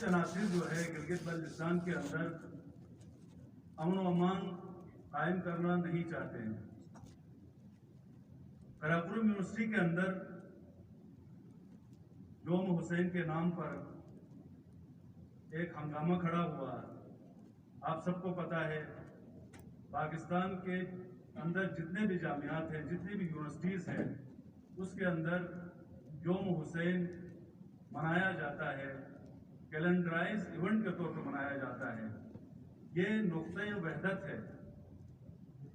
کچھ عناصر جو ہے گلگت بلتستان کے اندر امن و امان قائم کرنا نہیں چاہتے ہیں۔ قراقرم یونیورسٹی کے اندر یوم حسین کے نام پر ایک ہنگامہ کھڑا ہوا۔ آپ سب کو پتہ ہے پاکستان کے اندر جتنے بھی جامعات ہیں، جتنی بھی یونیورسٹیز ہیں، اس کے اندر یوم حسین منایا جاتا ہے، کیلنڈرائز ایونٹ کے طور پر منایا جاتا ہے۔ یہ نقطۂ وحدت ہے۔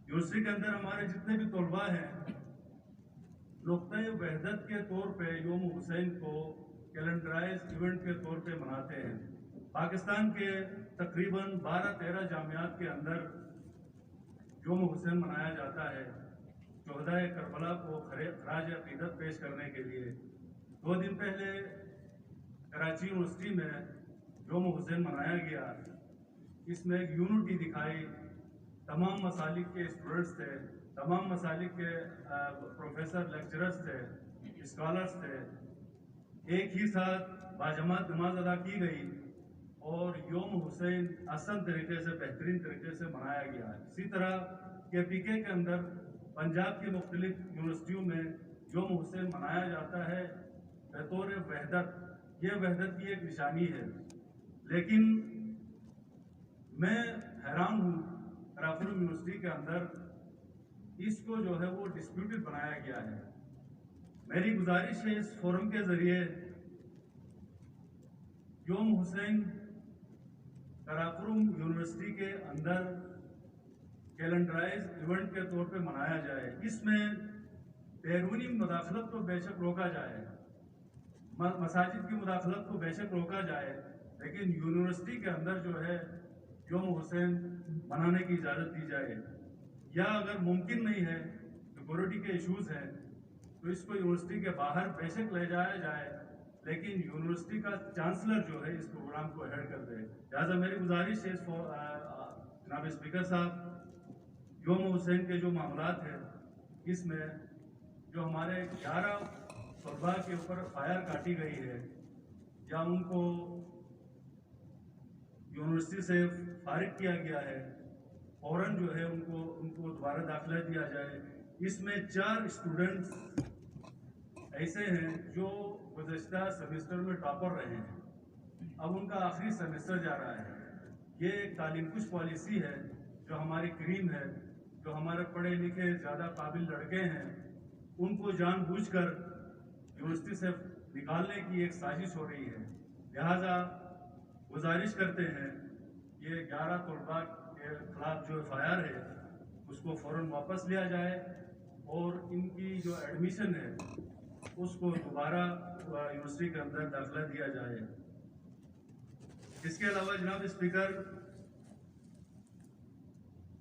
یونیورسٹی کے اندر ہمارے جتنے بھی طلباء ہیں، نقطۂ وحدت کے طور پہ یوم حسین کو کیلنڈرائز ایونٹ کے طور پہ مناتے ہیں۔ پاکستان کے تقریباً 12-13 جامعات کے اندر یوم حسین منایا جاتا ہے، شہدائے کربلا کو خراج عقیدت پیش کرنے کے لیے۔ 2 دن پہلے کراچی یونیورسٹی میں یوم حسین منایا گیا۔ اس میں ایک یونٹی دکھائی، تمام مسالک کے اسٹوڈنٹس تھے، تمام مسالک کے پروفیسر لیکچررز تھے، اسکالرز تھے، ایک ہی ساتھ باجماعت نماز ادا کی گئی اور یوم حسین احسن طریقے سے، بہترین طریقے سے منایا گیا۔ اسی طرح KPK کے اندر پنجاب کی مختلف یونیورسٹیوں میں یوم حسین منایا جاتا ہے بطور وحدت۔ یہ وحدت کی ایک نشانی ہے، لیکن میں حیران ہوں قراقرم یونیورسٹی کے اندر اس کو جو ہے وہ ڈسپیوٹڈ بنایا گیا ہے۔ میری گزارش ہے اس فورم کے ذریعے یوم حسین قراقرم یونیورسٹی کے اندر کیلنڈرائز ایونٹ کے طور پہ منایا جائے۔ اس میں بیرونی مداخلت کو بے شک روکا جائے، مساجد کی مداخلت کو بے شک روکا جائے، لیکن یونیورسٹی کے اندر جو ہے یوم حسین منانے کی اجازت دی جائے۔ یا اگر ممکن نہیں ہے، سیکورٹی کے ایشوز ہیں، تو اس کو یونیورسٹی کے باہر بے شک لے جایا جائے، لیکن یونیورسٹی کا چانسلر جو ہے اس پروگرام کو ہیڈ کر دے۔ لہٰذا میری گزارش ہے جناب اسپیکر صاحب، یوم حسین کے جو معاملات ہیں، اس میں جو ہمارے 11 طلباء کے اوپر فائر کاٹی گئی ہے یا ان کو یونیورسٹی سے فارغ کیا گیا ہے، فوراً جو ہے ان کو دوبارہ داخلہ دیا جائے۔ اس میں 4 اسٹوڈنٹس ایسے ہیں جو گزشتہ سیمسٹر میں ٹاپر رہے ہیں، اب ان کا آخری سیمسٹر جا رہا ہے۔ یہ ایک تعلیم کش پالیسی ہے جو ہماری کریم ہے، جو ہمارے پڑھے لکھے زیادہ قابل لڑکے ہیں، ان کو جان بوجھ کر یونیورسٹی سے نکالنے کی ایک سازش ہو رہی ہے۔ لہٰذا گزارش کرتے ہیں یہ 11 طلباء کے خلاف جو FIR ہے اس کو فوراً واپس لیا جائے اور ان کی جو ایڈمیشن ہے اس کو دوبارہ یونیورسٹی کے اندر داخلہ دیا جائے۔ اس کے علاوہ جناب اسپیکر،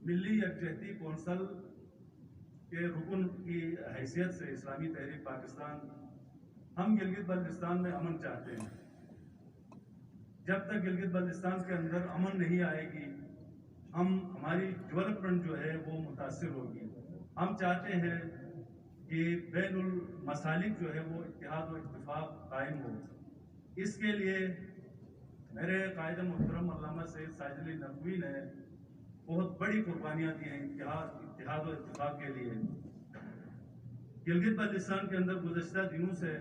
ملی یکجہتی کونسل کے رکن کی حیثیت سے اسلامی تحریک پاکستان، ہم گلگت بلتستان میں امن چاہتے ہیں۔ جب تک گلگت بلتستان کے اندر امن نہیں آئے گی، ہماری ڈیولپمنٹ جو ہے وہ متاثر ہوگی۔ ہم چاہتے ہیں کہ بین المسالک جو ہے وہ اتحاد و اتفاق قائم ہو۔ اس کے لیے میرے قائد محترم علامہ سید ساجد علی نقوی نے بہت بڑی قربانیاں دی ہیں اتحاد و اتفاق کے لیے۔ گلگت بلتستان کے اندر گزشتہ دنوں سے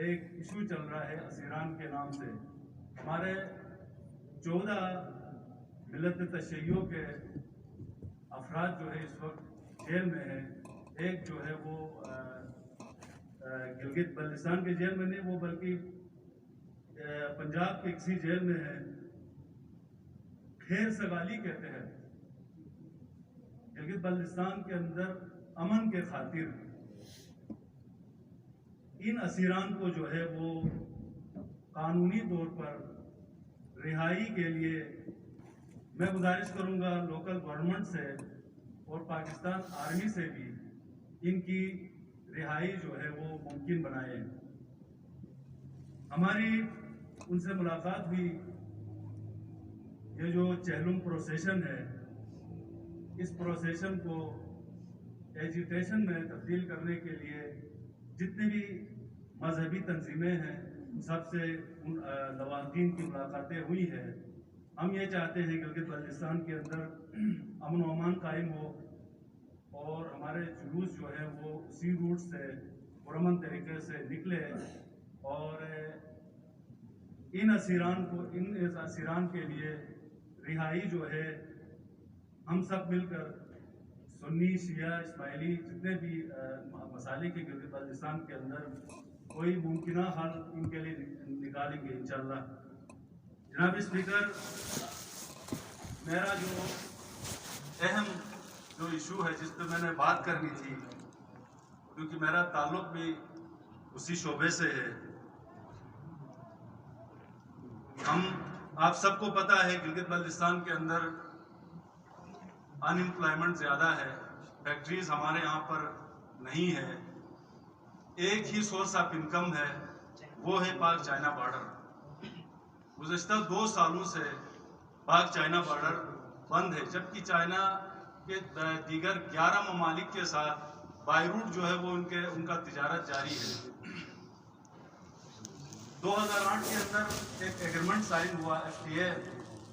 ایک ایشو چل رہا ہے اسیران کے نام سے۔ ہمارے 14 ملت تشیع کے افراد جو ہے اس وقت جیل میں ہیں۔ ایک جو ہے وہ گلگت بلتستان کے جیل میں نہیں، وہ بلکہ پنجاب کے کسی جیل میں ہے۔ خیر سگالی کے تحت گلگت بلتستان کے اندر امن کے خاطر ان اسیران کو جو ہے وہ قانونی طور پر رہائی کے لیے میں گزارش کروں گا لوکل گورنمنٹ سے اور پاکستان آرمی سے بھی ان کی رہائی جو ہے وہ ممکن بنائے۔ ہماری ان سے ملاقات ہوئی۔ یہ جو چہلم پروسیشن ہے، اس پروسیشن کو ایجیٹیشن میں تبدیل کرنے کے لیے جتنی بھی مذہبی تنظیمیں ہیں سب سے ان لواحقین کی ملاقاتیں ہوئی ہیں. ہم یہ چاہتے ہیں گلگت بلتستان کے اندر امن و امان قائم ہو اور ہمارے جلوس جو ہے وہ اسی روٹ سے پرامن طریقے سے نکلے اور ان اسیران کے لیے رہائی جو ہے ہم سب مل کر سنی شیعہ اسماعیلی جتنے بھی مسائل کے گلگت بلتستان کے اندر کوئی ممکنہ حل ان کے لیے نکالیں گے انشاءاللہ. جناب اسپیکر، میرا جو اہم ایشو ہے جس پہ میں نے بات کرنی تھی، کیونکہ میرا تعلق بھی اسی شعبے سے ہے. آپ سب کو پتہ ہے گلگت بلتستان کے اندر ان امپلائمنٹ زیادہ ہے، فیکٹریز ہمارے یہاں پر نہیں ہے. ایک ہی سورس آف انکم ہے، وہ ہے پاک چائنا بارڈر. گزشتہ 2 سالوں سے پاک چائنا بارڈر بند ہے، جبکہ چائنا کے دیگر 11 ممالک کے ساتھ بائی روٹ جو ہے وہ ان کا تجارت جاری ہے. 2008 کے اندر ایک ایگریمنٹ سائن ہوا FTA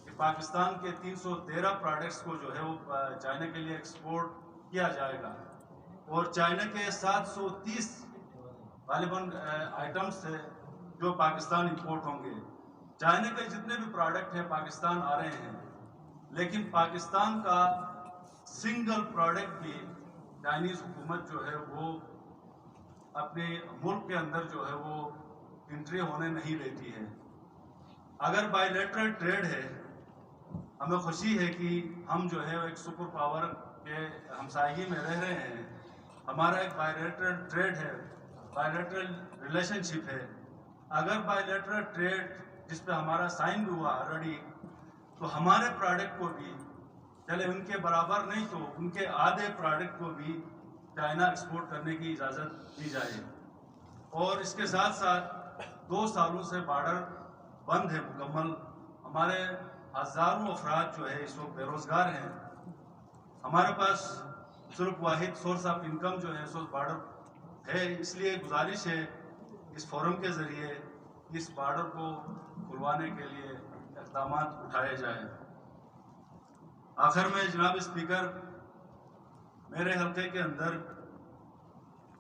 کہ پاکستان کے 313 پروڈکٹس کو جو ہے وہ چائنا کے لیے ایکسپورٹ کیا جائے گا اور چائنا کے 730 غالباً آئٹمس ہیں جو پاکستان امپورٹ ہوں گے. چائنا کے جتنے بھی پروڈکٹ ہیں پاکستان آ رہے ہیں، لیکن پاکستان کا سنگل پروڈکٹ بھی چائنیز حکومت جو ہے وہ اپنے ملک کے اندر جو ہے وہ انٹری ہونے نہیں دیتی ہے. اگر بائی لیٹرل ٹریڈ ہے، ہمیں خوشی ہے کہ ہم جو ہے ایک سپر پاور کے ہمسائیگی میں رہ رہے ہیں. ہمارا ایک بائی لیٹرل ٹریڈ ہے، بائی لیٹرل ریلیشن شپ ہے. اگر بائی لیٹرل ٹریڈ جس پہ ہمارا سائن بھی ہوا آلریڈی، تو ہمارے پروڈکٹ کو بھی چلے ان کے برابر نہیں تو ان کے آدھے پروڈکٹ کو بھی چائنا ایکسپورٹ کرنے کی اجازت دی جائے. اور اس کے ساتھ ساتھ 2 سالوں سے بارڈر بند ہے مکمل. ہمارے ہزاروں افراد جو ہے اس وقت بے روزگار ہیں. ہمارے پاس صرف واحد سورس آف انکم جو ہے اس وقت بارڈر ہے. اس لیے گزارش ہے اس فورم کے ذریعے اس بارڈر کو کھلوانے کے لیے اقدامات اٹھائے جائیں. آخر میں جناب اسپیکر، میرے حلقے کے اندر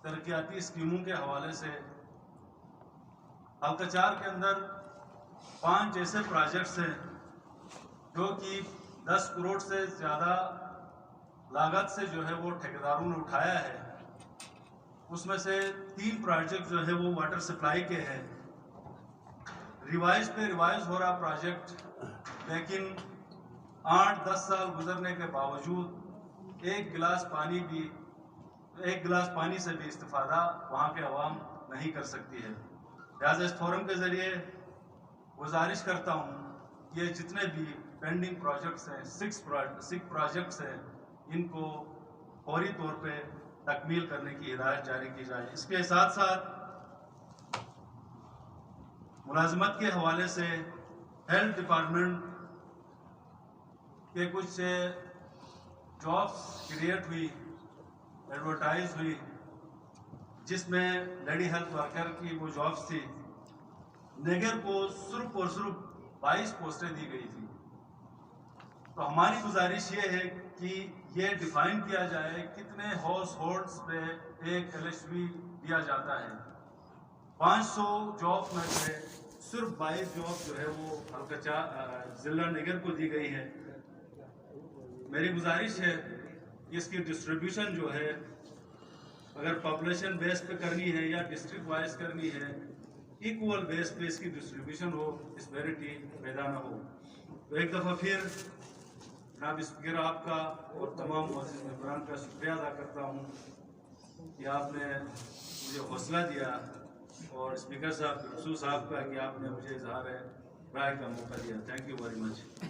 ترقیاتی اسکیموں کے حوالے سے حلقہ 4 کے اندر 5 ایسے پروجیکٹس ہیں جو کہ 10 کروڑ سے زیادہ لاگت سے جو ہے وہ ٹھیکیداروں نے اٹھایا ہے. اس میں سے 3 پروجیکٹ جو ہے وہ واٹر سپلائی کے ہیں. ریوائز پہ ریوائز ہو رہا پروجیکٹ، لیکن 8-10 سال گزرنے کے باوجود ایک گلاس پانی سے بھی استفادہ وہاں کے عوام نہیں کر سکتی ہے. لہٰذا اس فورم کے ذریعے گزارش کرتا ہوں کہ یہ جتنے بھی پینڈنگ پروجیکٹس ہیں، 6 پروجیکٹس ہیں، ان کو فوری طور پہ تکمیل کرنے کی ہدایت جاری کی جائے. اس کے ساتھ ساتھ ملازمت کے حوالے سے ہیلتھ ڈپارٹمنٹ کے کچھ جابس کریٹ ہوئی، ایڈورٹائز ہوئی، جس میں لیڈی ہیلتھ ورکر کی وہ جابس تھی. نیگر کو صرف اور صرف 22 پوسٹیں دی گئی تھی. تو ہماری گزارش یہ ہے کہ یہ ڈیفائن کیا جائے کتنے ہاؤس ہولڈس پہ ایک LHV دیا جاتا ہے. 500 جاب میں سے صرف 22 جاب جو ہے وہ حلقہ ضلع نگر کو دی گئی ہے. میری گزارش ہے کہ اس کی ڈسٹریبیوشن جو ہے اگر پاپولیشن بیس پہ کرنی ہے یا ڈسٹرکٹ وائز کرنی ہے، ایکول بیس پہ اس کی ڈسٹریبیوشن ہو، ڈسپیرٹی پیدا نہ ہو. تو ایک دفعہ پھر جناب اسپیکر آپ کا اور تمام معزز ممبران کا شکریہ ادا کرتا ہوں کہ آپ نے مجھے حوصلہ دیا، اور اسپیکر صاحب صاحب کا کہ آپ نے مجھے اظہار رائے کا موقع دیا. Thank you very much.